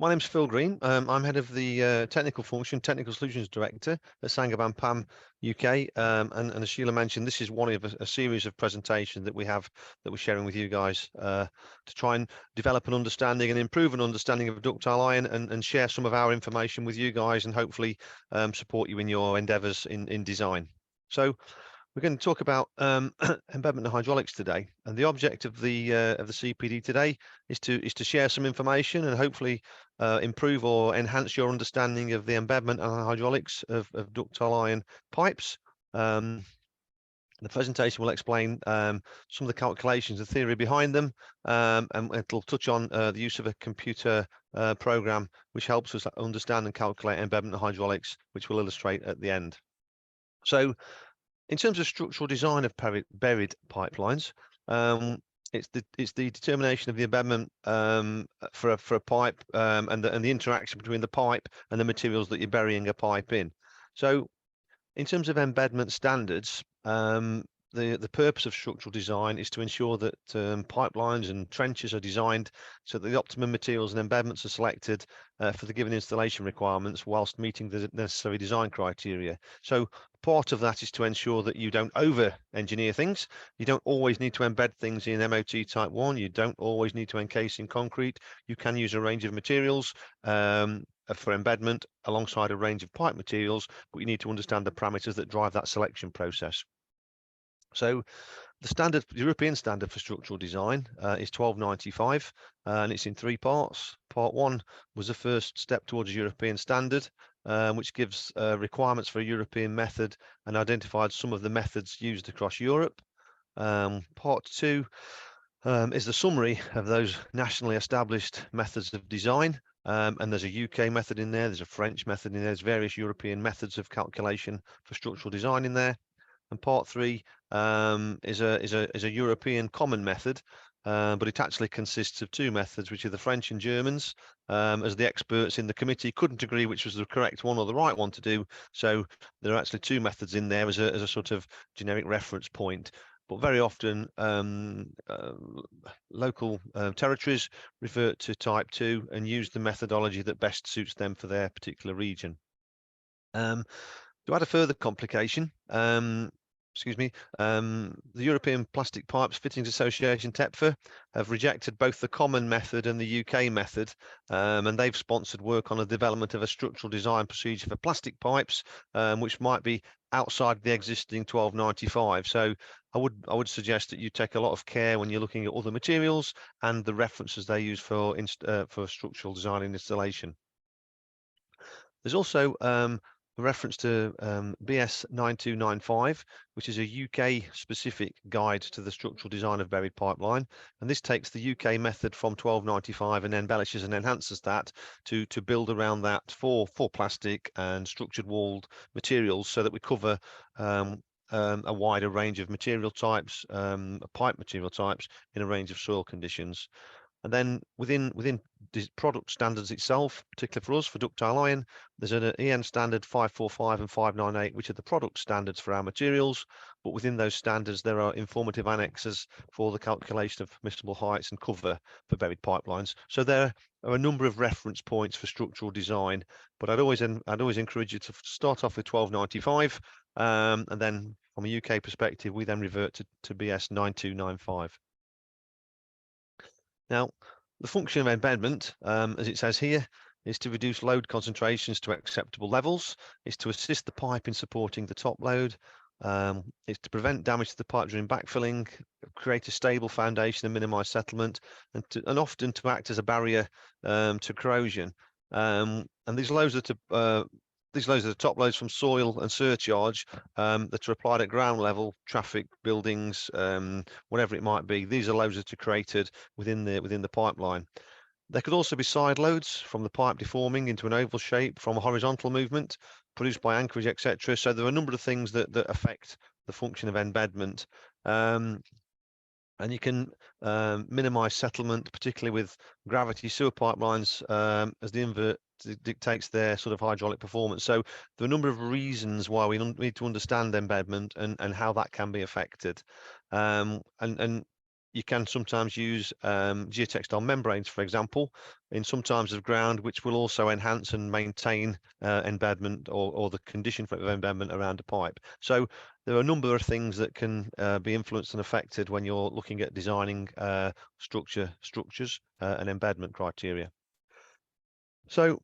My name's Phil Green. I'm head of the technical function, technical solutions director at Saint-Gobain PAM UK. And as Sheila mentioned, this is one of a series of presentations that we have that we're sharing with you guys to try and develop an understanding and improve an understanding of ductile iron and share some of our information with you guys and hopefully support you in your endeavours in design. So we're going to talk about embedment and hydraulics today, and the object of the CPD today is to share some information and hopefully improve or enhance your understanding of the embedment and hydraulics of ductile iron pipes. The presentation will explain some of the calculations, the theory behind them, and it'll touch on the use of a computer program which helps us understand and calculate embedment and hydraulics, which we'll illustrate at the end. So, in terms of structural design of buried pipelines, it's the determination of the embedment for a pipe and the interaction between the pipe and the materials that you're burying a pipe in. So, in terms of embedment standards, the purpose of structural design is to ensure that pipelines and trenches are designed so that the optimum materials and embedments are selected for the given installation requirements whilst meeting the necessary design criteria. So part of that is to ensure that you don't over-engineer things. You don't always need to embed things in MOT Type 1. You don't always need to encase in concrete. You can use a range of materials for embedment alongside a range of pipe materials, but you need to understand the parameters that drive that selection process. So the European standard for structural design is 1295, and it's in three parts. Part one was the first step towards a European standard, which gives requirements for a European method and identified some of the methods used across Europe. Part two is the summary of those nationally established methods of design. And there's a UK method in there, there's a French method in there, there's various European methods of calculation for structural design in there. And part three is a European common method, but it actually consists of two methods, which are the French and Germans, as the experts in the committee couldn't agree which was the correct one or the right one to do. So there are actually two methods in there as a sort of generic reference point. But very often local territories revert to type 2 and use the methodology that best suits them for their particular region. To add a further complication, the European Plastic Pipes Fittings Association, TEPFA, have rejected both the common method and the UK method, and they've sponsored work on the development of a structural design procedure for plastic pipes, which might be outside the existing 1295. So I would suggest that you take a lot of care when you're looking at other materials and the references they use for structural design and installation. There's also a reference to BS 9295, which is a UK specific guide to the structural design of buried pipeline, and this takes the UK method from 1295 and embellishes and enhances that to build around that for plastic and structured walled materials, so that we cover a wider range of material types, pipe material types in a range of soil conditions. And then within the product standards itself, particularly for us, for ductile iron, there's an EN standard 545 and 598, which are the product standards for our materials. But within those standards, there are informative annexes for the calculation of permissible heights and cover for buried pipelines. So there are a number of reference points for structural design. But I'd always encourage you to start off with 1295, and then from a UK perspective, we then revert to BS 9295. Now, the function of embedment, as it says here, is to reduce load concentrations to acceptable levels. It's to assist the pipe in supporting the top load. It's to prevent damage to the pipe during backfilling, create a stable foundation and minimize settlement, and often to act as a barrier to corrosion. And these loads are top loads from soil and surcharge that are applied at ground level, traffic, buildings, whatever it might be. These are loads that are created within the pipeline. There could also be side loads from the pipe deforming into an oval shape from a horizontal movement produced by anchorage, etc. So there are a number of things that affect the function of embedment. And you can minimize settlement, particularly with gravity sewer pipelines, as the invert dictates their sort of hydraulic performance. So there are a number of reasons why we need to understand embedment and how that can be affected. And you can sometimes use geotextile membranes, for example, in some types of ground, which will also enhance and maintain embedment or the condition for embedment around a pipe. So there are a number of things that can be influenced and affected when you're looking at designing structures and embedment criteria. So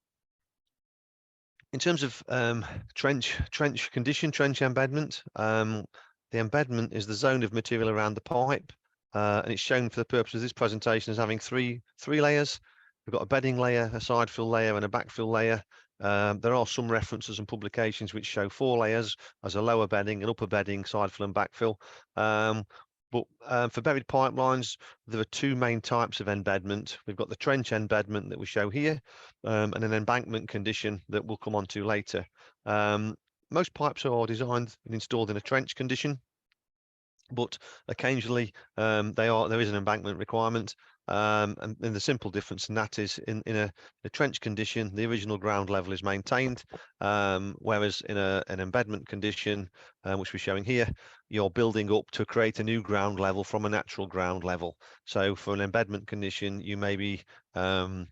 in terms of trench condition, trench embedment, the embedment is the zone of material around the pipe, and it's shown for the purpose of this presentation as having three layers. We've got a bedding layer, a side fill layer, and a backfill layer. There are some references and publications which show 4 layers as a lower bedding, an upper bedding, side fill, and backfill. But for buried pipelines, there are 2 main types of embedment. We've got the trench embedment that we show here, and an embankment condition that we'll come on to later. Most pipes are designed and installed in a trench condition, but occasionally there is an embankment requirement, and the simple difference in that is in a trench condition, the original ground level is maintained, whereas in an embedment condition, which we're showing here, you're building up to create a new ground level from a natural ground level. So for an embedment condition, it may be a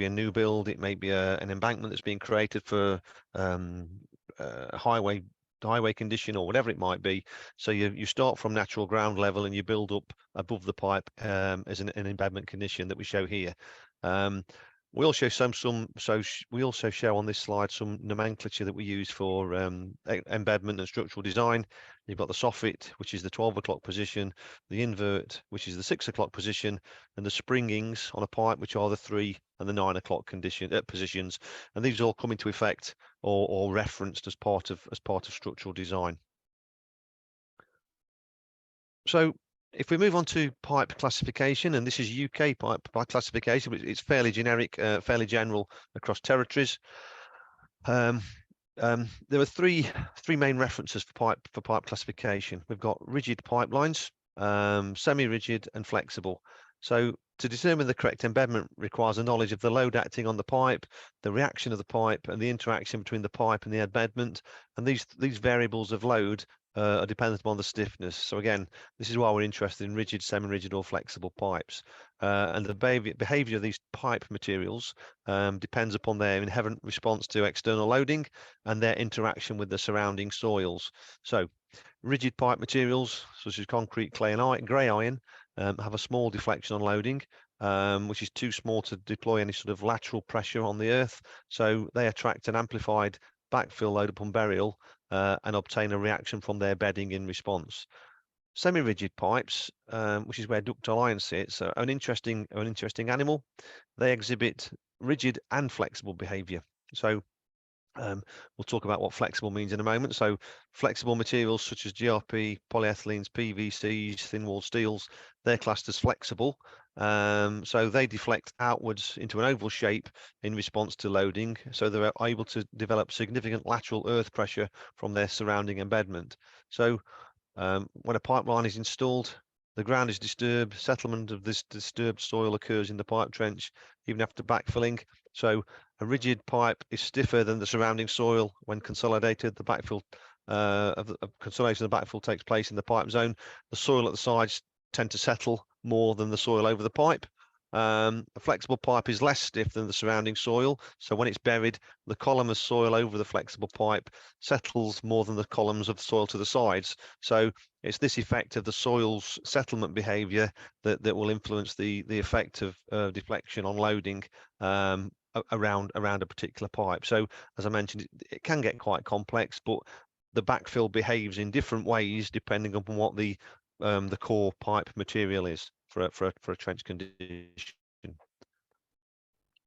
new build, it may be an embankment that's being created for a highway condition or whatever it might be. So you start from natural ground level and you build up above the pipe as an embedment condition that we show here. We also show on this slide some nomenclature that we use for embedment and structural design. You've got the soffit, which is the 12 o'clock position, the invert, which is the 6 o'clock position, and the springings on a pipe, which are the 3 and the 9 o'clock positions. And these all come into effect or referenced as part of structural design. So if we move on to pipe classification, and this is UK pipe classification, but it's fairly generic, fairly general across territories. There are three main references for pipe classification. We've got rigid pipelines, semi-rigid, and flexible. So to determine the correct embedment requires a knowledge of the load acting on the pipe, the reaction of the pipe, and the interaction between the pipe and the embedment. And these variables of load are dependent upon the stiffness. So again, this is why we're interested in rigid, semi-rigid, or flexible pipes. And the behavior of these pipe materials depends upon their inherent response to external loading and their interaction with the surrounding soils. So rigid pipe materials such as concrete, clay, and grey iron have a small deflection on loading, which is too small to deploy any sort of lateral pressure on the earth. So they attract an amplified backfill load upon burial and obtain a reaction from their bedding in response. Semi-rigid pipes, which is where ductile iron sits, are an interesting animal. They exhibit rigid and flexible behavior. So we'll talk about what flexible means in a moment. So flexible materials such as GRP, polyethylenes, PVCs, thin-walled steels, they're classed as flexible. So they deflect outwards into an oval shape in response to loading. So they're able to develop significant lateral earth pressure from their surrounding embedment. So when a pipeline is installed, the ground is disturbed, settlement of this disturbed soil occurs in the pipe trench, even after backfilling. So a rigid pipe is stiffer than the surrounding soil. When consolidated, the backfill consolidation of the backfill takes place in the pipe zone. The soil at the sides tend to settle more than the soil over the pipe. A flexible pipe is less stiff than the surrounding soil, so when it's buried, the column of soil over the flexible pipe settles more than the columns of soil to the sides. So it's this effect of the soil's settlement behavior that will influence the effect of deflection on loading around a particular pipe. So as I mentioned, it can get quite complex, but the backfill behaves in different ways depending upon what the core pipe material is for a trench condition.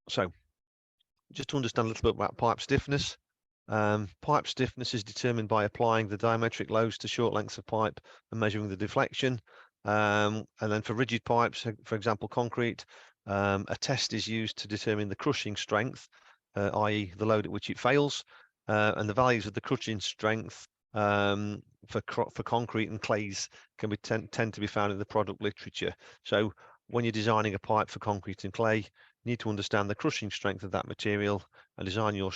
So just to understand a little bit about pipe stiffness. Pipe stiffness is determined by applying the diametric loads to short lengths of pipe and measuring the deflection. And then for rigid pipes, for example, concrete, a test is used to determine the crushing strength, i.e. the load at which it fails, and the values of the crushing strength for concrete and clays can be tend to be found in the product literature. So when you're designing a pipe for concrete and clay, You need to understand the crushing strength of that material and design your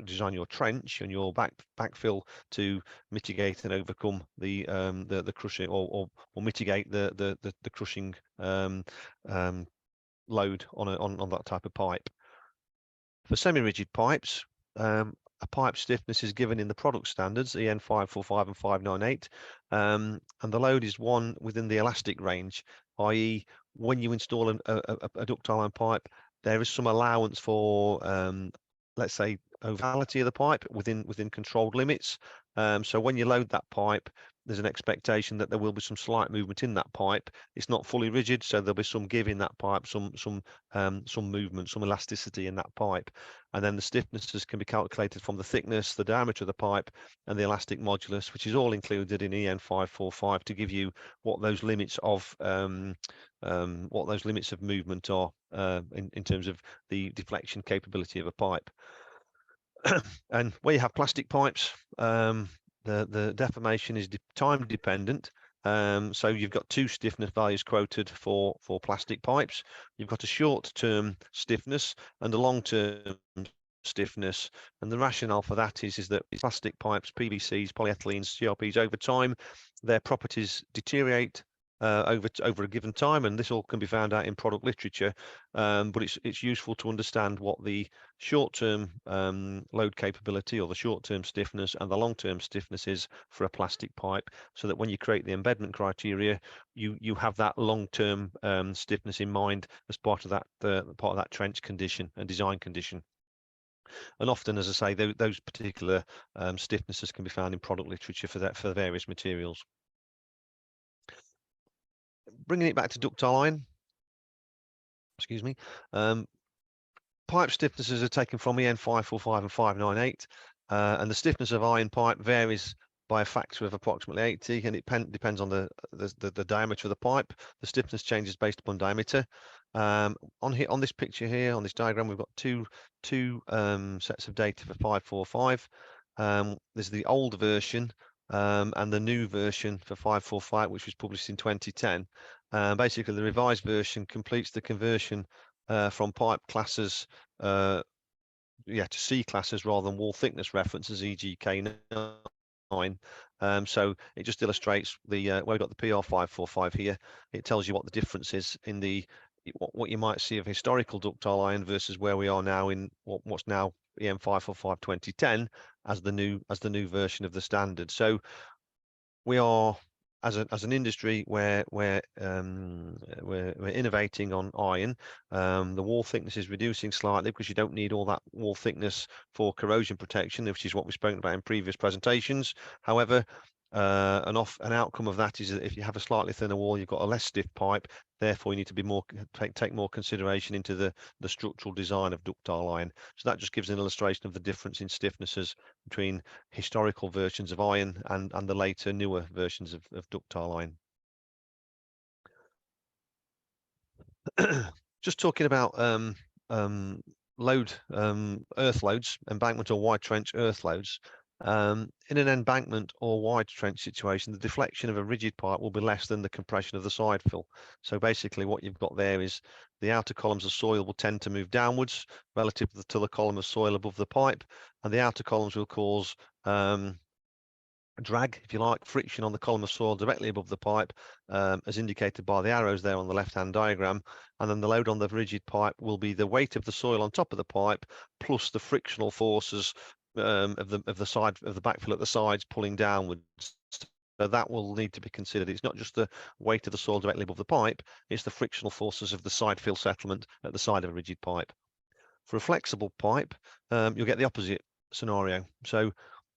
design your trench and your backfill to mitigate and overcome the crushing or mitigate the crushing load on that type of pipe. For semi-rigid pipes, a pipe stiffness is given in the product standards EN 545 and 598, and the load is one within the elastic range, i.e. when you install a ductile iron pipe, there is some allowance for let's say ovality of the pipe within controlled limits. So when you load that pipe, there's an expectation that there will be some slight movement in that pipe. It's not fully rigid, so there'll be some give in that pipe, some movement, some elasticity in that pipe. And then the stiffnesses can be calculated from the thickness, the diameter of the pipe, and the elastic modulus, which is all included in EN 545 to give you what those limits of movement are in terms of the deflection capability of a pipe. And where you have plastic pipes, the deformation is time dependent. So you've got two stiffness values quoted for plastic pipes. You've got a short-term stiffness and a long-term stiffness, and the rationale for that is that plastic pipes, PVCs, polyethylenes, CRPs, over time their properties deteriorate over a given time, and this all can be found out in product literature, but it's useful to understand what the short-term load capability or the short-term stiffness and the long-term stiffness is for a plastic pipe, so that when you create the embedment criteria, you have that long-term stiffness in mind as part of that trench condition and design condition. And often, as I say, those particular stiffnesses can be found in product literature for various materials. Bringing it back to ductile iron, excuse me, pipe stiffnesses are taken from EN 545 and 598, and the stiffness of iron pipe varies by a factor of approximately 80, and it depends on the diameter of the pipe. The stiffness changes based upon diameter. On this picture here, on this diagram, we've got two sets of data for 545. There's the old version and the new version for 545, which was published in 2010. Basically, the revised version completes the conversion from pipe classes to C classes rather than wall thickness references, e.g. K9. So it just illustrates where we've got the PR545 here. It tells you what the difference is in what you might see of historical ductile iron versus where we are now in what's now EM545 2010 as the new version of the standard. So we are, as an industry, where we're innovating on iron. The wall thickness is reducing slightly because you don't need all that wall thickness for corrosion protection, which is what we've spoken about in previous presentations. However, an outcome of that is that if you have a slightly thinner wall, you've got a less stiff pipe. Therefore, you need to be take more consideration into the structural design of ductile iron. So that just gives an illustration of the difference in stiffnesses between historical versions of iron and the later, newer versions of ductile iron. Just talking about earth loads, embankment or wide trench earth loads. In an embankment or wide trench situation, the deflection of a rigid pipe will be less than the compression of the side fill. So basically what you've got there is the outer columns of soil will tend to move downwards relative to the column of soil above the pipe, and the outer columns will cause drag, if you like, friction on the column of soil directly above the pipe, as indicated by the arrows there on the left-hand diagram. And then the load on the rigid pipe will be the weight of the soil on top of the pipe plus the frictional forces of the backfill at the sides pulling downwards. So that will need to be considered. It's not just the weight of the soil directly above the pipe, it's the frictional forces of the side fill settlement at the side of a rigid pipe. For a flexible pipe, you'll get the opposite scenario. So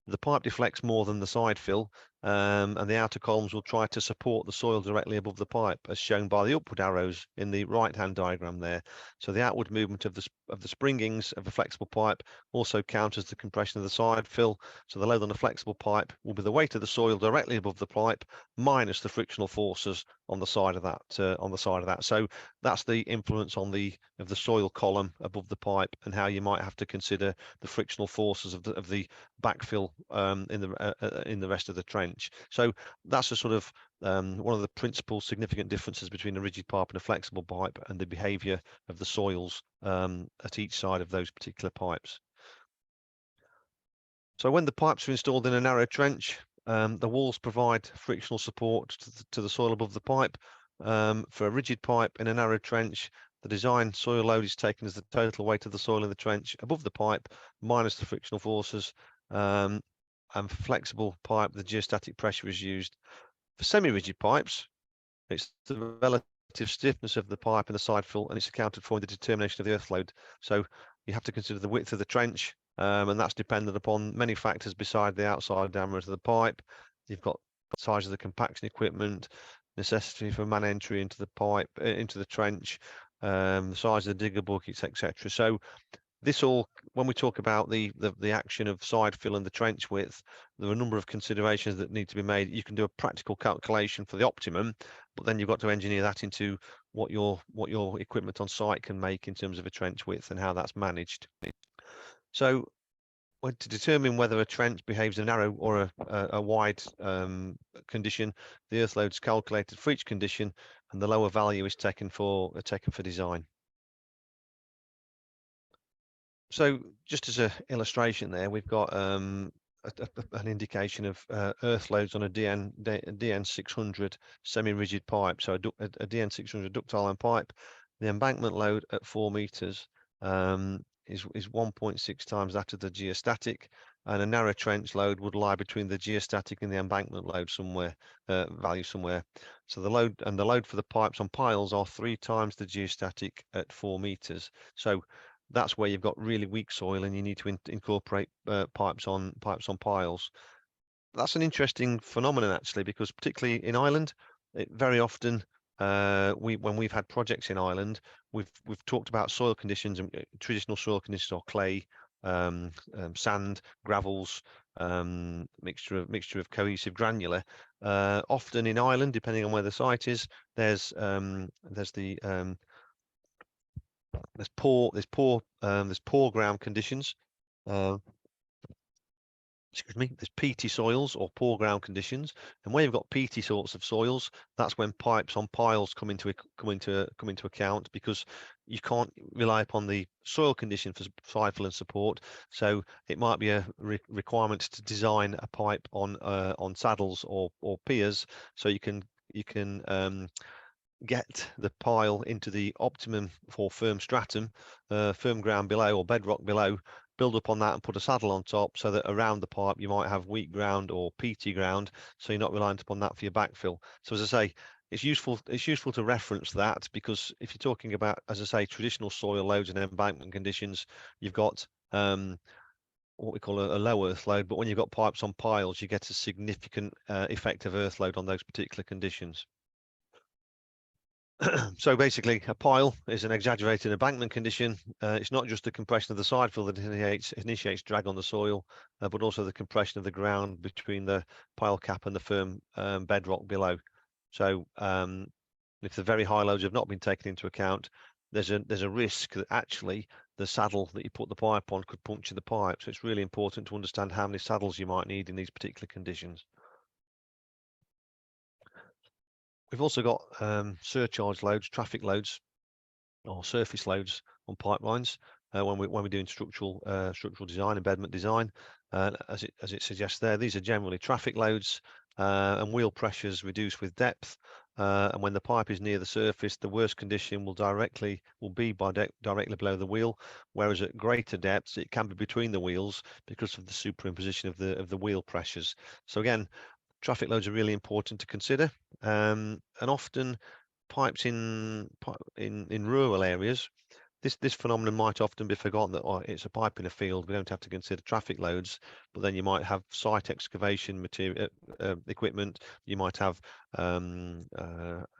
the pipe deflects more than the side fill, and the outer columns will try to support the soil directly above the pipe, as shown by the upward arrows in the right-hand diagram there. So the outward movement of the springings of a flexible pipe also counters the compression of the side fill. So the load on the flexible pipe will be the weight of the soil directly above the pipe minus the frictional forces on the side of that. So that's the influence of the soil column above the pipe, and how you might have to consider the frictional forces of the backfill in the rest of the trench. trench. So that's a sort of one of the principal significant differences between a rigid pipe and a flexible pipe, and the behavior of the soils at each side of those particular pipes. So when the pipes are installed in a narrow trench, the walls provide frictional support to the soil above the pipe. For a rigid pipe in a narrow trench, the design soil load is taken as the total weight of the soil in the trench above the pipe minus the frictional forces. And for flexible pipe, the geostatic pressure is used. For semi-rigid pipes, it's the relative stiffness of the pipe and the side fill, and it's accounted for in the determination of the earth load. So you have to consider the width of the trench, and that's dependent upon many factors beside the outside diameter of the pipe. You've got the size of the compaction equipment, necessity for man entry into the pipe, into the trench, the size of the digger buckets, etc. So this all, when we talk about the action of side fill and the trench width, there are a number of considerations that need to be made. You can do a practical calculation for the optimum, but then you've got to engineer that into what your equipment on site can make in terms of a trench width and how that's managed. So to determine whether a trench behaves a narrow or a wide condition, the earth load is calculated for each condition, and the lower value is taken for design. So just as an illustration there, we've got an indication of earth loads on a DN600 semi-rigid pipe. So a DN600 ductile iron pipe, the embankment load at 4 meters is 1.6 times that of the geostatic, and a narrow trench load would lie between the geostatic and the embankment load somewhere, value somewhere. So the load for the pipes on piles are 3 times the geostatic at 4 meters. So that's where you've got really weak soil and you need to incorporate pipes on piles. That's an interesting phenomenon actually, because particularly in Ireland, very often when we've had projects in Ireland, we've talked about soil conditions, and traditional soil conditions are clay, sand, gravels, mixture of cohesive granular. Often in Ireland, depending on where the site is, there's poor ground conditions. Excuse me, there's peaty soils or poor ground conditions, and where you've got peaty sorts of soils, that's when pipes on piles come into account, because you can't rely upon the soil condition for side fill and support. So it might be a requirement to design a pipe on saddles or piers, so you can get the pile into the optimum for firm stratum, firm ground below or bedrock below, build up on that and put a saddle on top, so that around the pipe you might have weak ground or peaty ground, so you're not reliant upon that for your backfill. So as I say, it's useful to reference that, because if you're talking about, as I say, traditional soil loads and embankment conditions, you've got what we call a low earth load, but when you've got pipes on piles, you get a significant effect of earth load on those particular conditions. So basically, a pile is an exaggerated embankment condition. It's not just the compression of the side fill that initiates drag on the soil, but also the compression of the ground between the pile cap and the firm bedrock below. So if the very high loads have not been taken into account, there's a risk that actually the saddle that you put the pipe on could puncture the pipe. So it's really important to understand how many saddles you might need in these particular conditions. We've also got surcharge loads, traffic loads, or surface loads on pipelines when we're doing structural design, embedment design. As it suggests there, these are generally traffic loads, and wheel pressures reduced with depth. And when the pipe is near the surface, the worst condition will be directly below the wheel, whereas at greater depths it can be between the wheels because of the superimposition of the wheel pressures. So again, traffic loads are really important to consider, and often pipes in rural areas, this phenomenon might often be forgotten, that it's a pipe in a field, we don't have to consider traffic loads, but then you might have site excavation material equipment, you might have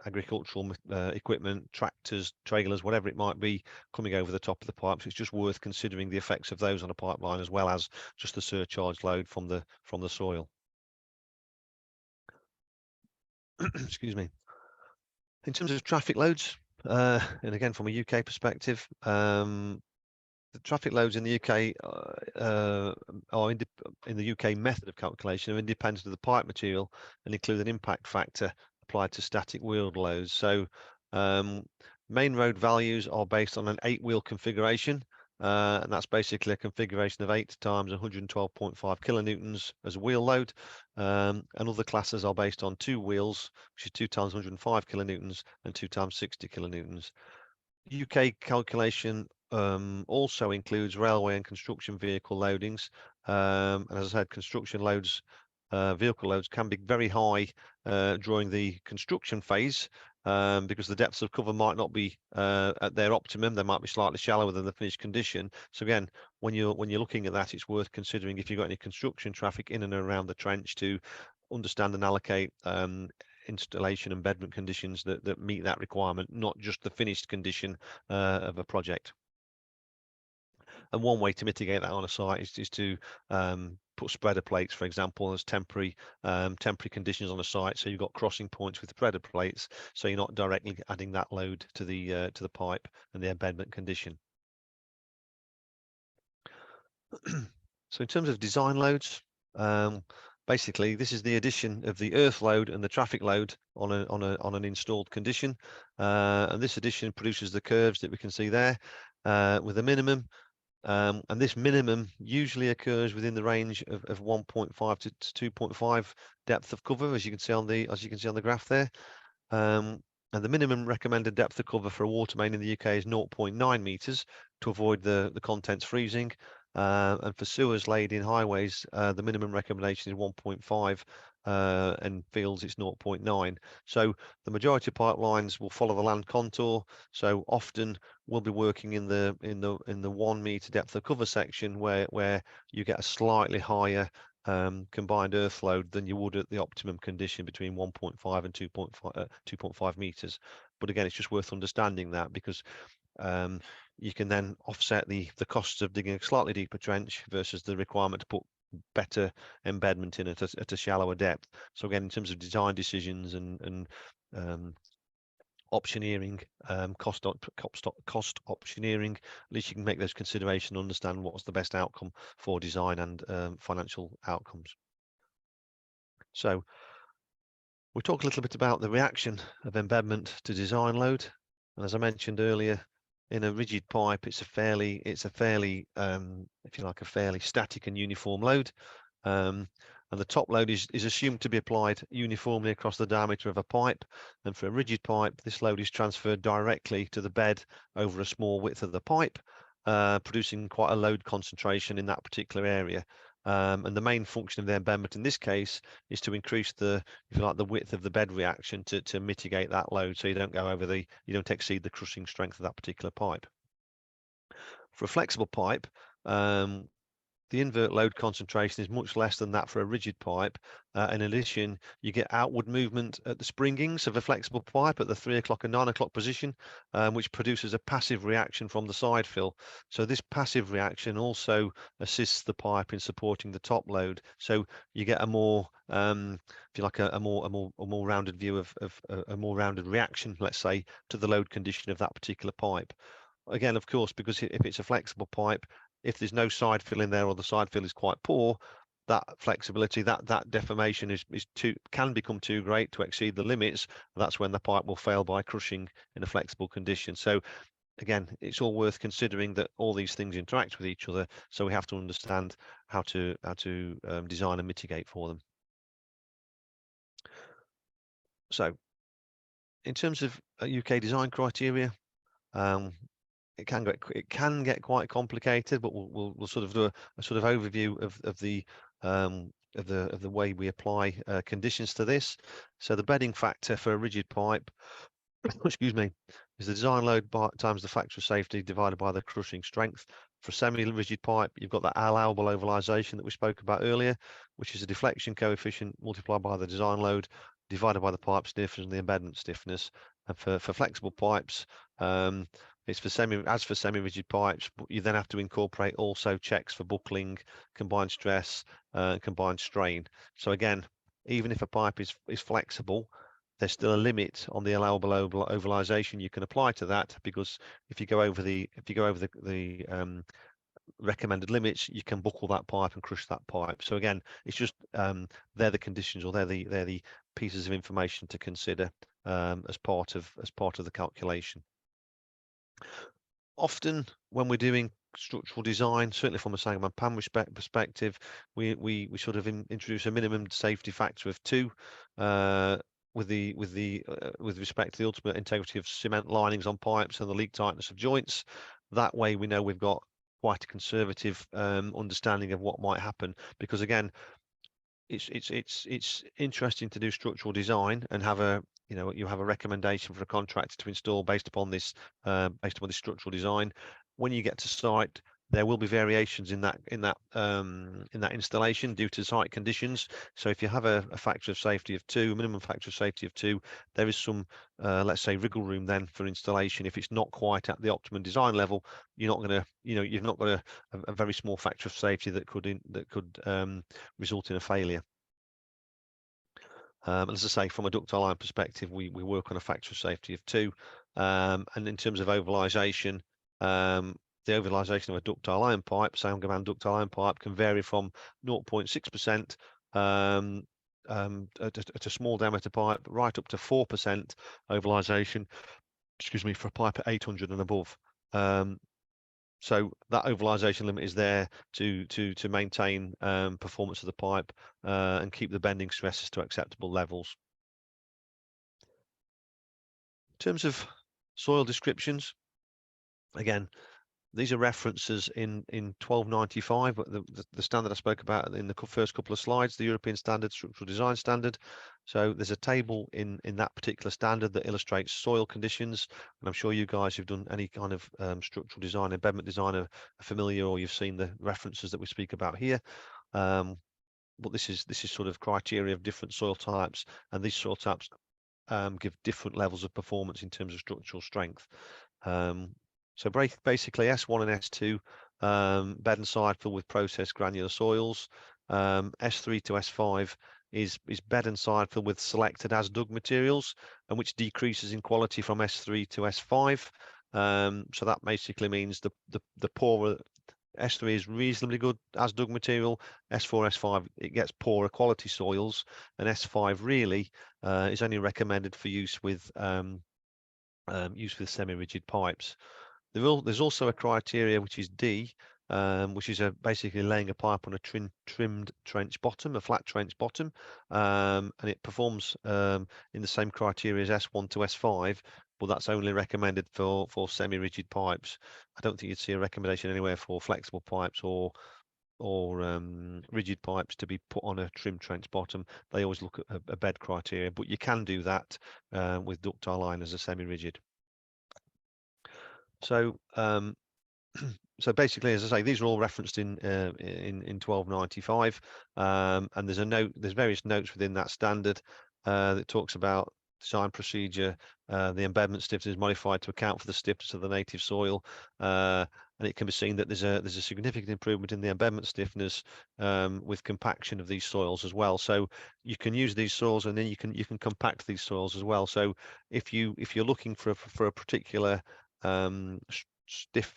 agricultural equipment, tractors, trailers, whatever it might be, coming over the top of the pipes. It's just worth considering the effects of those on a pipeline, as well as just the surcharge load from the soil. Excuse me. In terms of traffic loads, and again from a UK perspective, the traffic loads in the UK are in the UK method of calculation are independent of the pipe material and include an impact factor applied to static wheeled loads. So main road values are based on an 8-wheel configuration, and that's basically a configuration of 8 times 112.5 kilonewtons as a wheel load. And other classes are based on 2 wheels, which is 2 times 105 kilonewtons and 2 times 60 kilonewtons. UK calculation also includes railway and construction vehicle loadings. And as I said, construction loads, vehicle loads can be very high during the construction phase because the depths of cover might not be at their optimum. They might be slightly shallower than the finished condition. So again, when you're looking at that, it's worth considering if you've got any construction traffic in and around the trench to understand and allocate installation embedment conditions that meet that requirement, not just the finished condition of a project. And one way to mitigate that on a site is to put spreader plates, for example, as temporary conditions on a site. So you've got crossing points with spreader plates, so you're not directly adding that load to the pipe and the embedment condition. So in terms of design loads, basically, this is the addition of the earth load and the traffic load on an installed condition, and this addition produces the curves that we can see there with a minimum, and this minimum usually occurs within the range of 1.5 to 2.5 depth of cover, as you can see on the graph there. And the minimum recommended depth of cover for a water main in the UK is 0.9 meters to avoid the contents freezing. And for sewers laid in highways, the minimum recommendation is 1.5, and fields it's 0.9. So the majority of pipelines will follow the land contour. So often we'll be working in the 1 meter depth of cover section where you get a slightly higher combined earth load than you would at the optimum condition between 1.5 and 2.5 meters. But again, it's just worth understanding that because you can then offset the costs of digging a slightly deeper trench versus the requirement to put better embedment in at a shallower depth. So again, in terms of design decisions and optioneering, cost optioneering, at least you can make those considerations and understand what's the best outcome for design and financial outcomes. So we'll talk a little bit about the reaction of embedment to design load. And as I mentioned earlier, in a rigid pipe, it's a fairly if you like, a fairly static and uniform load. And the top load is assumed to be applied uniformly across the diameter of a pipe. And for a rigid pipe, this load is transferred directly to the bed over a small width of the pipe, producing quite a load concentration in that particular area. And the main function of the embedment in this case is to increase the, if you like, the width of the bed reaction to mitigate that load, so you don't go over you don't exceed the crushing strength of that particular pipe. For a flexible pipe, the invert load concentration is much less than that for a rigid pipe. In addition, you get outward movement at the springings of a flexible pipe at the 3 o'clock and 9 o'clock position, which produces a passive reaction from the side fill. So this passive reaction also assists the pipe in supporting the top load. So you get a more, if you like, a more rounded view of a more rounded reaction, let's say, to the load condition of that particular pipe. Again, of course, because if it's a flexible pipe, if there's no side fill in there or the side fill is quite poor, that flexibility, that deformation can become too great to exceed the limits. That's when the pipe will fail by crushing in a flexible condition. So again, it's all worth considering that all these things interact with each other. So we have to understand how to design and mitigate for them. So in terms of UK design criteria, it can get quite complicated, but we'll sort of do a sort of overview of the way we apply conditions to this. So the bedding factor for a rigid pipe, excuse me, is the design load times the factor of safety divided by the crushing strength. For a semi-rigid pipe, you've got that allowable ovalization that we spoke about earlier, which is a deflection coefficient multiplied by the design load divided by the pipe stiffness and the embedment stiffness. And for flexible pipes, it's for semi-rigid pipes, but you then have to incorporate also checks for buckling, combined stress, combined strain. So again, even if a pipe is flexible, there's still a limit on the allowable ovalization you can apply to that, because if you go over the recommended limits, you can buckle that pipe and crush that pipe. So again, it's just they're the conditions, or they're the pieces of information to consider as part of the calculation. Often when we're doing structural design, certainly from a Saint-Gobain PAM perspective, we sort of introduce a minimum safety factor of 2 with respect to the ultimate integrity of cement linings on pipes and the leak tightness of joints. That way we know we've got quite a conservative understanding of what might happen, because again, it's interesting to do structural design and have a you have a recommendation for a contractor to install based upon this structural design. When you get to site, there will be variations in that installation due to site conditions. So if you have a factor of safety of 2, minimum factor of safety of 2, there is some let's say wriggle room then for installation. If it's not quite at the optimum design level, you're not going to you've not got a very small factor of safety that could result in a failure. As I say, from a ductile iron perspective, we work on a factor of safety of 2, and in terms of ovalization, the ovalization of a ductile iron pipe, Saint-Gobain ductile iron pipe, can vary from 0.6% at a small diameter pipe right up to 4% ovalization, excuse me, for a pipe at 800 and above. So that ovalization limit is there to maintain performance of the pipe and keep the bending stresses to acceptable levels. In terms of soil descriptions, again, these are references in 1295, but the standard I spoke about in the first couple of slides, the European Standard, Structural Design Standard. So there's a table in that particular standard that illustrates soil conditions, and I'm sure you guys who've done any kind of structural design, embedment design are familiar, or you've seen the references that we speak about here. But this is sort of criteria of different soil types, and these soil types give different levels of performance in terms of structural strength. So basically S1 and S2, bed and side fill with processed granular soils. S3 to S5 is bed and side fill with selected as dug materials, and which decreases in quality from S3 to S5. So that basically means the poorer S3 is reasonably good as dug material. S4, S5 it gets poorer quality soils, and S5 really is only recommended for use with semi-rigid pipes. There's also a criteria which is D, which is basically laying a pipe on a trimmed trench bottom, a flat trench bottom, and it performs in the same criteria as S1 to S5, but that's only recommended for semi-rigid pipes. I don't think you'd see a recommendation anywhere for flexible pipes or rigid pipes to be put on a trimmed trench bottom. They always look at a bed criteria, but you can do that with ductile iron as a semi-rigid. So so basically, as I say, these are all referenced in 1295, and there's various notes within that standard that talks about design procedure. The embedment stiffness is modified to account for the stiffness of the native soil, and it can be seen that there's a significant improvement in the embedment stiffness with compaction of these soils as well. So you can use these soils, and then you can compact these soils as well. So if you're looking for a particular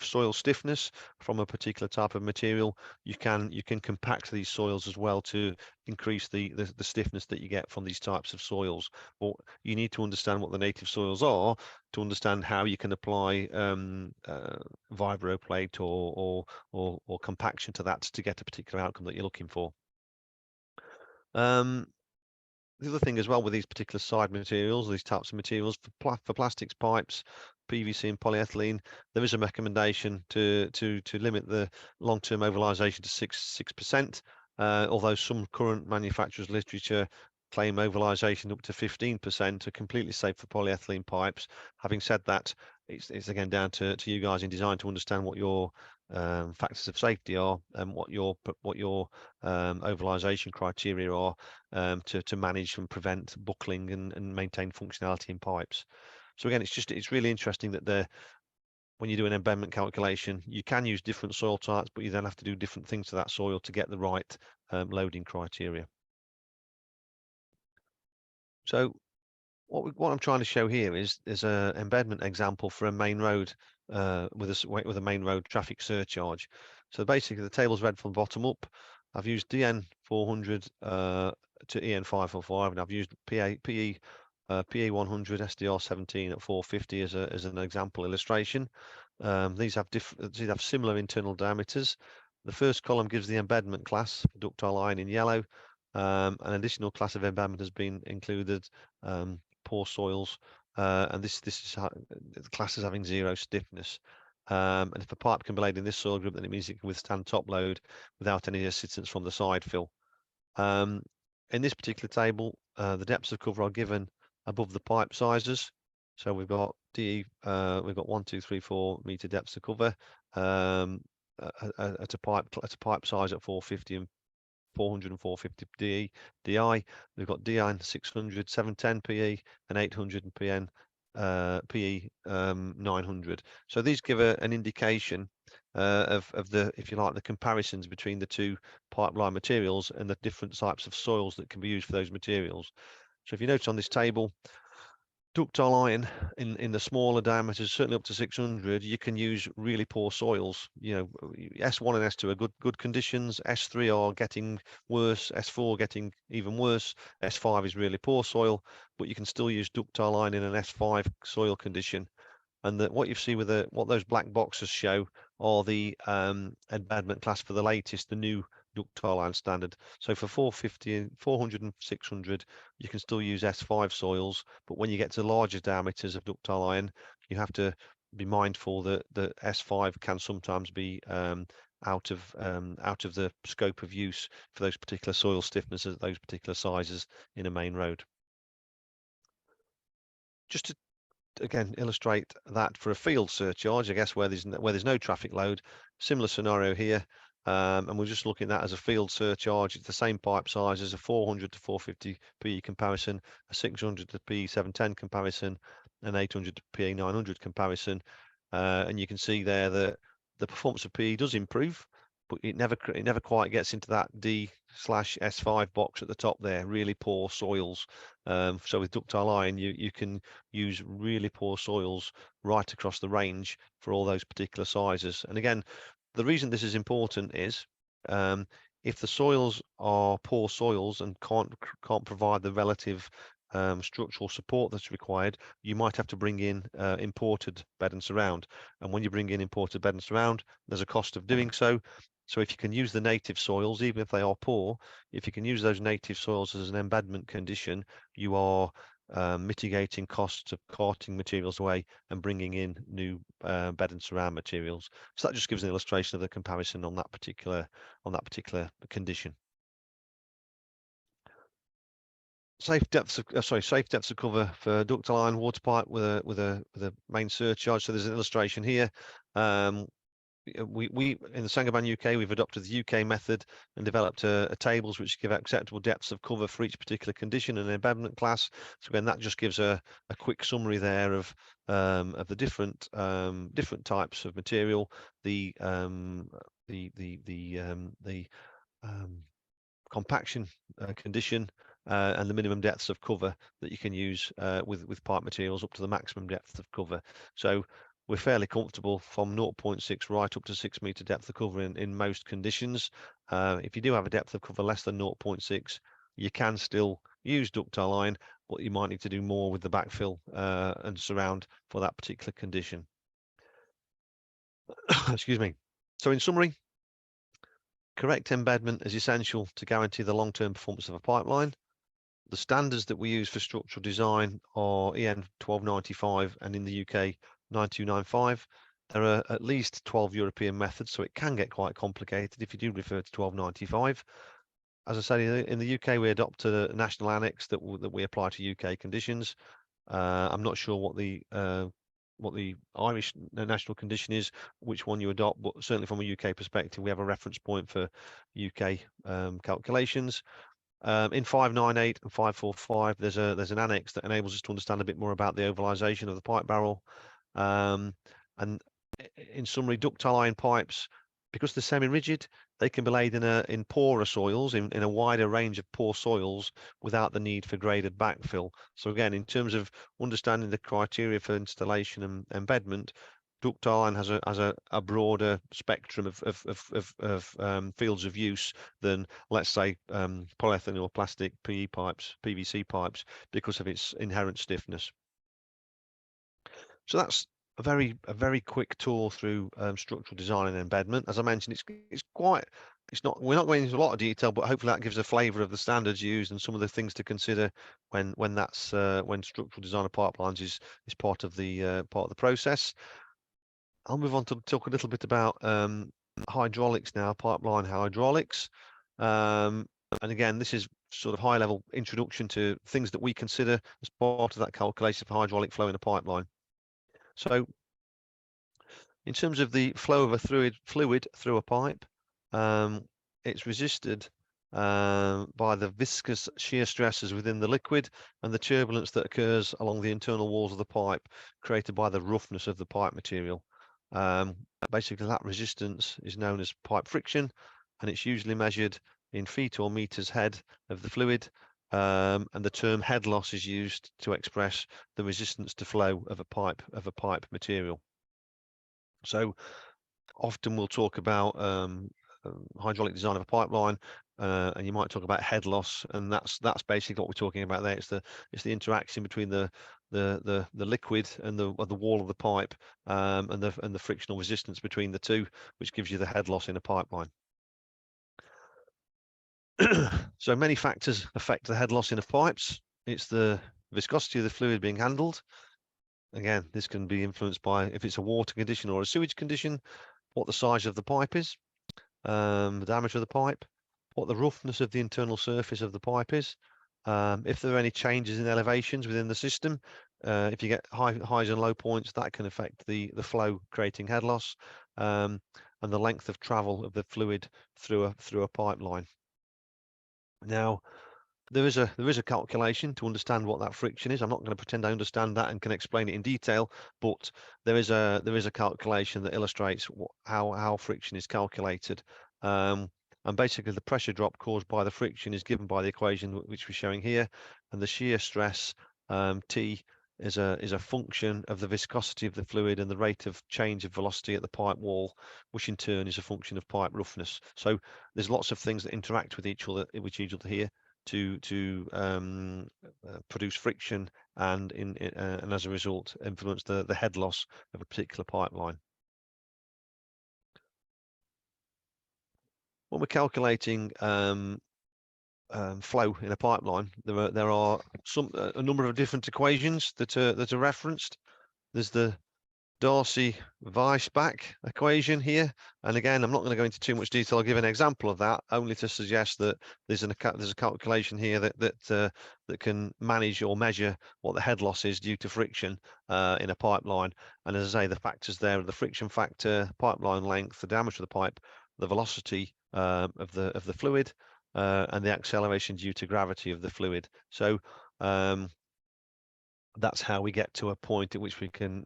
soil stiffness from a particular type of material, you can compact these soils as well to increase the stiffness that you get from these types of soils. But you need to understand what the native soils are to understand how you can apply vibroplate or compaction to that to get a particular outcome that you're looking for. The other thing as well with these particular side materials, these types of materials, for plastics pipes, PVC and polyethylene, there is a recommendation to limit the long-term ovalization to 6%, although some current manufacturers' literature claim ovalization up to 15% are completely safe for polyethylene pipes. Having said that, it's again down to you guys in design to understand what your factors of safety are and what your ovalization criteria are to manage and prevent buckling and maintain functionality in pipes. So again, it's really interesting that when you do an embedment calculation, you can use different soil types, but you then have to do different things to that soil to get the right loading criteria. So what I'm trying to show here is a embedment example for a main road with a main road traffic surcharge. So basically the table's read from bottom up. I've used DN 400 to EN 545, and I've used PE 100 SDR 17 at 450 as an example illustration. These have similar internal diameters. The first column gives the embedment class for ductile iron in yellow. An additional class of embedment has been included, poor soils, and this is how, the class is having zero stiffness. And if a pipe can be laid in this soil group, then it means it can withstand top load without any assistance from the side fill. In this particular table, the depths of cover are given above the pipe sizes. So we've got we've got 1, 2, 3, 4 meter depths of cover at a pipe size at 450 and 400 and 450 DI. We've got DI 600, 710 PE, and 800 and PN PE 900. So these give an indication of the, if you like, the comparisons between the two pipeline materials and the different types of soils that can be used for those materials. So if you notice on this table, ductile iron in the smaller diameters, certainly up to 600, you can use really poor soils. You know, S1 and S2 are good conditions. S3 are getting worse. S4 getting even worse. S5 is really poor soil, but you can still use ductile iron in an S5 soil condition. And what you see with what those black boxes show are the embedment class for the latest, the new ductile iron standard. So for 450, 400 and 600, you can still use S5 soils, but when you get to larger diameters of ductile iron, you have to be mindful that the S5 can sometimes be out of the scope of use for those particular soil stiffnesses at those particular sizes in a main road. Just to again illustrate that for a field surcharge, I guess where there's no traffic load, similar scenario here, and we're just looking at that as a field surcharge. It's the same pipe size as a 400 to 450 PE comparison, a 600 to PE 710 comparison, an 800 to PE 900 comparison, and you can see there that the performance of PE does improve, but it never quite gets into that D/S5 box at the top there. Really poor soils. So with ductile iron, you can use really poor soils right across the range for all those particular sizes. And again, the reason this is important is if the soils are poor soils and can't provide the relative structural support that's required, you might have to bring in imported bed and surround. And when you bring in imported bed and surround, there's a cost of doing so. So if you can use the native soils, even if they are poor, if you can use those native soils as an embedment condition, you are mitigating costs of carting materials away and bringing in new bed and surround materials. So that just gives an illustration of the comparison on that particular condition. Safe depths of cover for ductile iron water pipe with a main surcharge. So there's an illustration here. We in the Saint-Gobain UK, we've adopted the UK method and developed tables which give acceptable depths of cover for each particular condition and embedment class. So again, that just gives a quick summary there of the different types of material, the compaction condition, and the minimum depths of cover that you can use with pipe materials up to the maximum depth of cover. So we're fairly comfortable from 0.6 right up to 6 meter depth of cover in most conditions. If you do have a depth of cover less than 0.6, you can still use ductile iron, but you might need to do more with the backfill and surround for that particular condition. Excuse me. So in summary, correct embedment is essential to guarantee the long-term performance of a pipeline. The standards that we use for structural design are EN 1295 and in the UK 9295. There are at least 12 European methods, so it can get quite complicated if you do refer to 1295. As I said, in the UK, we adopt a national annex that we apply to UK conditions. I'm not sure what the Irish national condition is, which one you adopt, but certainly from a UK perspective, we have a reference point for UK calculations. In 598 and 545, there's an annex that enables us to understand a bit more about the ovalization of the pipe barrel. And in summary, ductile iron pipes, because they're semi-rigid, they can be laid in poorer soils, in a wider range of poor soils, without the need for graded backfill. So again, in terms of understanding the criteria for installation and embedment, ductile iron has a broader spectrum of fields of use than, let's say, polyethylene or plastic PE pipes, PVC pipes, because of its inherent stiffness. So that's a very quick tour through structural design and embedment. As I mentioned, we're not going into a lot of detail, but hopefully that gives a flavour of the standards used and some of the things to consider when structural design of pipelines is part of the process. I'll move on to talk a little bit about hydraulics now, pipeline hydraulics. And again, this is sort of high level introduction to things that we consider as part of that calculation for hydraulic flow in a pipeline. So in terms of the flow of a fluid through a pipe, it's resisted by the viscous shear stresses within the liquid and the turbulence that occurs along the internal walls of the pipe, created by the roughness of the pipe material. Basically, that resistance is known as pipe friction, and it's usually measured in feet or meters head of the fluid, and the term head loss is used to express the resistance to flow of a pipe material. So often we'll talk about hydraulic design of a pipeline, and you might talk about head loss, and that's basically what we're talking about there. It's the interaction between the liquid and the wall of the pipe, and the frictional resistance between the two, which gives you the head loss in a pipeline. So many factors affect the head loss in pipes. It's the viscosity of the fluid being handled. Again, this can be influenced by if it's a water condition or a sewage condition, what the size of the pipe is, the diameter of the pipe, what the roughness of the internal surface of the pipe is, if there are any changes in elevations within the system. If you get highs and low points, that can affect the flow, creating head loss, and the length of travel of the fluid through a pipeline. Now, there is a calculation to understand what that friction is. I'm not going to pretend I understand that and can explain it in detail, but there is a calculation that illustrates how friction is calculated. And basically, the pressure drop caused by the friction is given by the equation which we're showing here, and the shear stress T is a function of the viscosity of the fluid and the rate of change of velocity at the pipe wall, which in turn is a function of pipe roughness. So there's lots of things that interact with each other here to produce friction, and as a result influence the head loss of a particular pipeline. When we're calculating flow in a pipeline, there are a number of different equations that are referenced. There's the DARCY-WEISBACH equation here, and again, I'm not going to go into too much detail. I'll give an example of that, only to suggest that there's a calculation here that can manage or measure what the head loss is due to friction in a pipeline. And as I say, the factors there are the friction factor, pipeline length, the diameter of the pipe, the velocity of the fluid, and the acceleration due to gravity of the fluid. So that's how we get to a point at which we can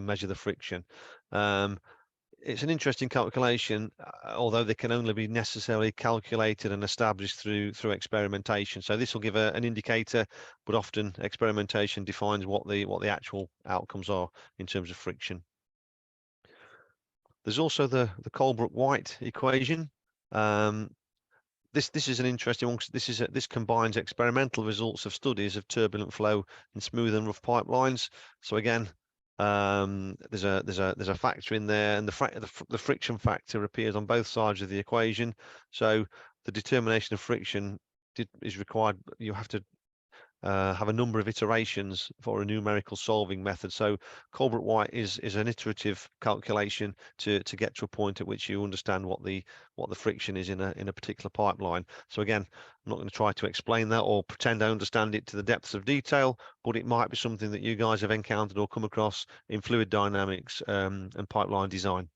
measure the friction. It's an interesting calculation, although they can only be necessarily calculated and established through experimentation. So this will give an indicator, but often experimentation defines what the actual outcomes are in terms of friction. There's also the Colebrook-WHITE equation. This is an interesting one, because this combines experimental results of studies of turbulent flow in smooth and rough pipelines. So again, there's a factor in there, and the friction factor appears on both sides of the equation. So the determination of friction is required. You have to have a number of iterations for a numerical solving method. So Colebrook-WHITE is an iterative calculation to get to a point at which you understand what the friction is in a particular pipeline. So again, I'm not going to try to explain that or pretend I understand it to the depths of detail, but it might be something that you guys have encountered or come across in fluid dynamics and pipeline design.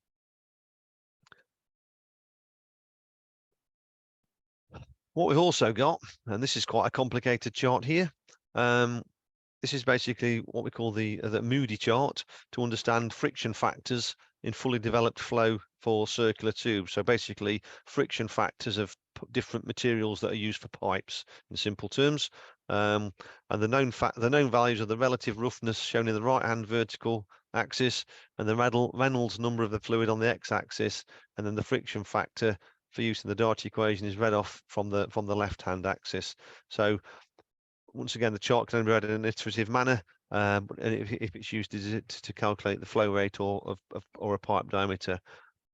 What we've also got, and this is quite a complicated chart here, this is basically what we call the Moody chart to understand friction factors in fully developed flow for circular tubes. So basically friction factors of different materials that are used for pipes in simple terms. And the known values are the relative roughness shown in the right hand vertical axis, and the Reynolds number of the fluid on the x-axis, and then the friction factor for use in the Darcy equation is read off from the left hand axis. So once again, the chart can be read in an iterative manner, and if it's used to calculate the flow rate or a pipe diameter.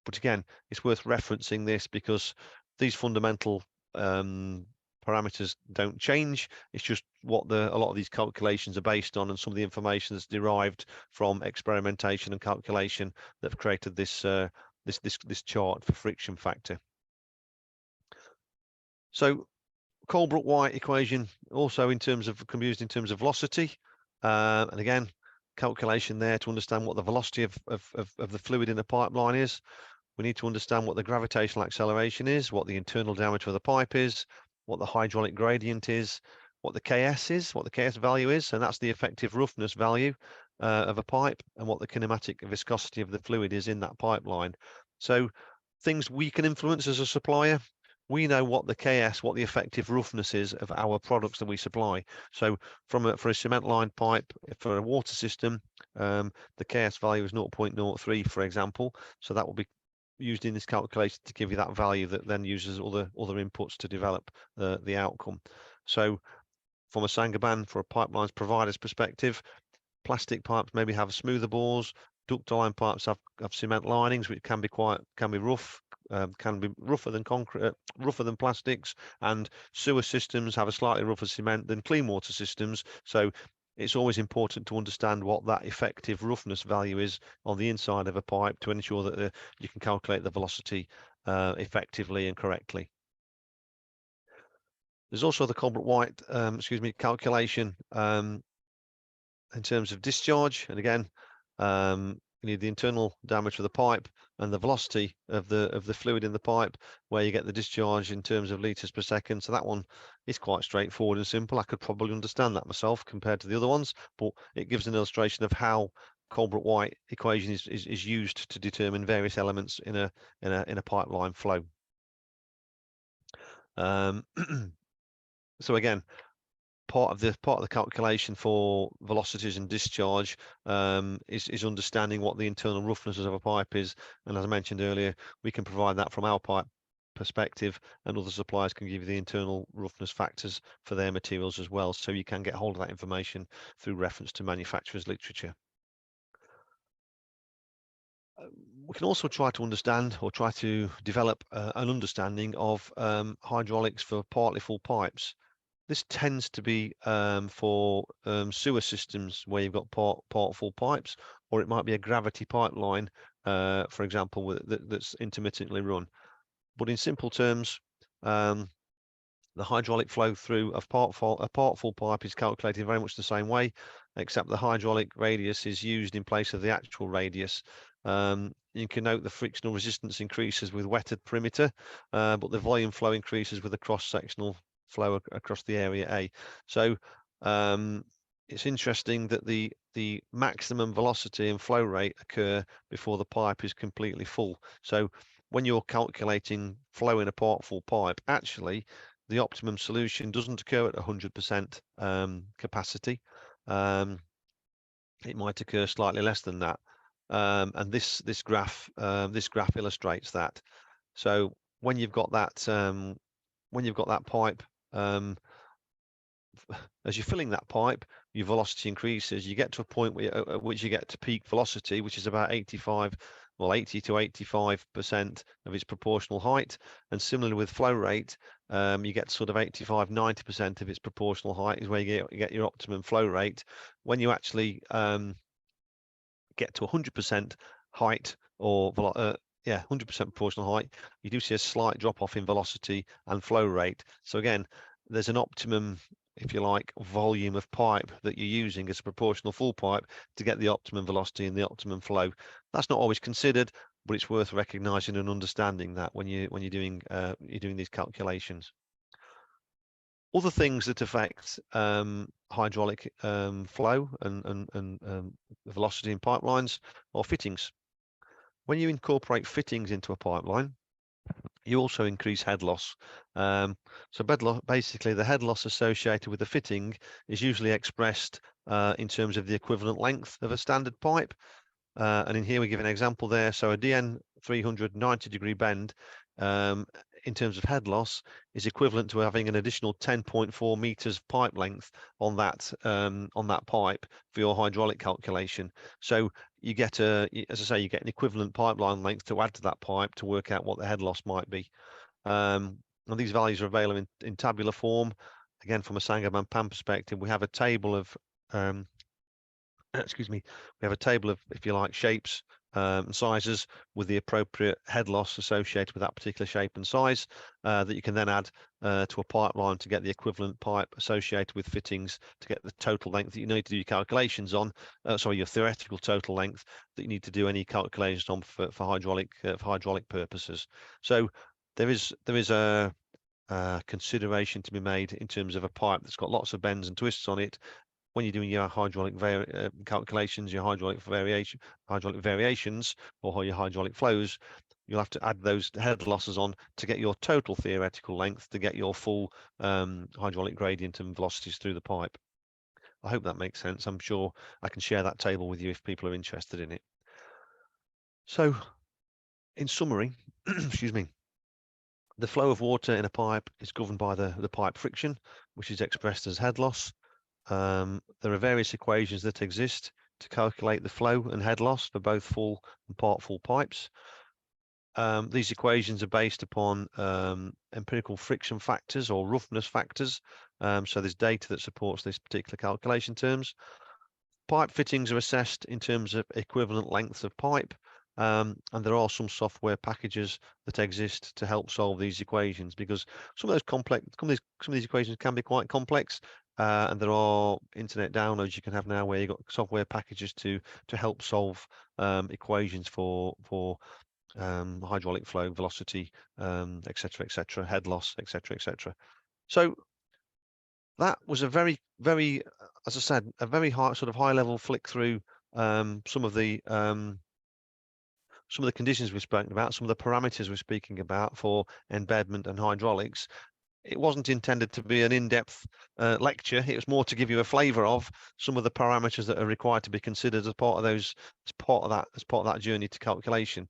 But again, it's worth referencing this because these fundamental parameters don't change. It's just what a lot of these calculations are based on, and some of the information that's derived from experimentation and calculation that have created this this chart for friction factor. So Colebrook-White equation also can be used in terms of velocity, and again, calculation there to understand what the velocity of the fluid in the pipeline is. We need to understand what the gravitational acceleration is, what the internal diameter of the pipe is, what the hydraulic gradient is, what the KS is, what the KS value is, and that's the effective roughness value of a pipe, and what the kinematic viscosity of the fluid is in that pipeline. So things we can influence as a supplier. We know what the KS, what the effective roughness is of our products that we supply. So for a cement line pipe, for a water system, the KS value is 0.03, for example. So that will be used in this calculation to give you that value that then uses other inputs to develop the outcome. So from a Saint-Gobain, for a pipelines provider's perspective, plastic pipes maybe have smoother bores. Ductile pipes have cement linings, which can be rough, can be rougher than concrete, rougher than plastics, and sewer systems have a slightly rougher cement than clean water systems. So it's always important to understand what that effective roughness value is on the inside of a pipe to ensure that you can calculate the velocity effectively and correctly. There's also the Colebrook-White calculation in terms of discharge, and again, you need the internal diameter of the pipe and the velocity of the fluid in the pipe, where you get the discharge in terms of liters per second. So that one is quite straightforward and simple. I could probably understand that myself compared to the other ones, but it gives an illustration of how Colebrook-White equation is used to determine various elements in a pipeline flow. So again, part of the calculation for velocities and discharge is understanding what the internal roughness of a pipe is, and as I mentioned earlier, we can provide that from our pipe perspective, and other suppliers can give you the internal roughness factors for their materials as well, so you can get hold of that information through reference to manufacturers' literature. We can also try to understand or try to develop an understanding of hydraulics for partly full pipes. This tends to be for sewer systems where you've got part full pipes, or it might be a gravity pipeline, for example, that's intermittently run. But in simple terms, the hydraulic flow through of a part full pipe is calculated very much the same way, except the hydraulic radius is used in place of the actual radius. You can note the frictional resistance increases with wetted perimeter, but the volume flow increases with the cross-sectional flow across the area A. So it's interesting that the maximum velocity and flow rate occur before the pipe is completely full. So when you're calculating flow in a part full pipe, actually the optimum solution doesn't occur at 100% capacity. It might occur slightly less than that, and this graph illustrates that. So when you've got that pipe, as you're filling that pipe, your velocity increases. You get to a point at which you get to peak velocity, which is about 80 to 85% of its proportional height. And similarly with flow rate, you get sort of 85-90% of its proportional height is where you get your optimum flow rate. When you actually get to 100% height, or 100% proportional height, you do see a slight drop off in velocity and flow rate. So again, there's an optimum, if you like, volume of pipe that you're using as a proportional full pipe to get the optimum velocity and the optimum flow. That's not always considered, but it's worth recognizing and understanding that when you're doing these calculations. Other things that affect hydraulic flow and velocity in pipelines are fittings. When you incorporate fittings into a pipeline, you also increase head loss. Basically, the head loss associated with the fitting is usually expressed in terms of the equivalent length of a standard pipe. And in here we give an example there. So a DN 390-degree bend in terms of head loss is equivalent to having an additional 10.4 meters pipe length on that pipe for your hydraulic calculation. So you get as I say, you get an equivalent pipeline length to add to that pipe to work out what the head loss might be. And these values are available in tabular form. Again, from a Saint-Gobain PAM perspective, we have a table of excuse me, we have a table of, if you like, shapes and sizes with the appropriate head loss associated with that particular shape and size that you can then add to a pipeline to get the equivalent pipe associated with fittings to get the total length that you need to do your calculations on, sorry, your theoretical total length that you need to do any calculations on for hydraulic purposes. So there is a consideration to be made in terms of a pipe that's got lots of bends and twists on it. When you're doing your hydraulic calculations, your hydraulic variations, or your hydraulic flows, you'll have to add those head losses on to get your total theoretical length, to get your full hydraulic gradient and velocities through the pipe. I hope that makes sense. I'm sure I can share that table with you if people are interested in it. So, in summary, excuse me, the flow of water in a pipe is governed by the pipe friction, which is expressed as head loss. There are various equations that exist to calculate the flow and head loss for both full and part full pipes. These equations are based upon empirical friction factors or roughness factors. So there's data that supports this particular calculation terms. Pipe fittings are assessed in terms of equivalent lengths of pipe. And there are some software packages that exist to help solve these equations, because some of these equations can be quite complex. And there are internet downloads you can have now where you've got software packages to help solve equations for hydraulic flow, velocity, etc., head loss, etc. So that was a very, as I said, a very high level flick through some of the conditions we've spoken about, some of the parameters we're speaking about for embedment and hydraulics. It wasn't intended to be an in-depth lecture. It was more to give you a flavour of some of the parameters that are required to be considered as part of that journey to calculation.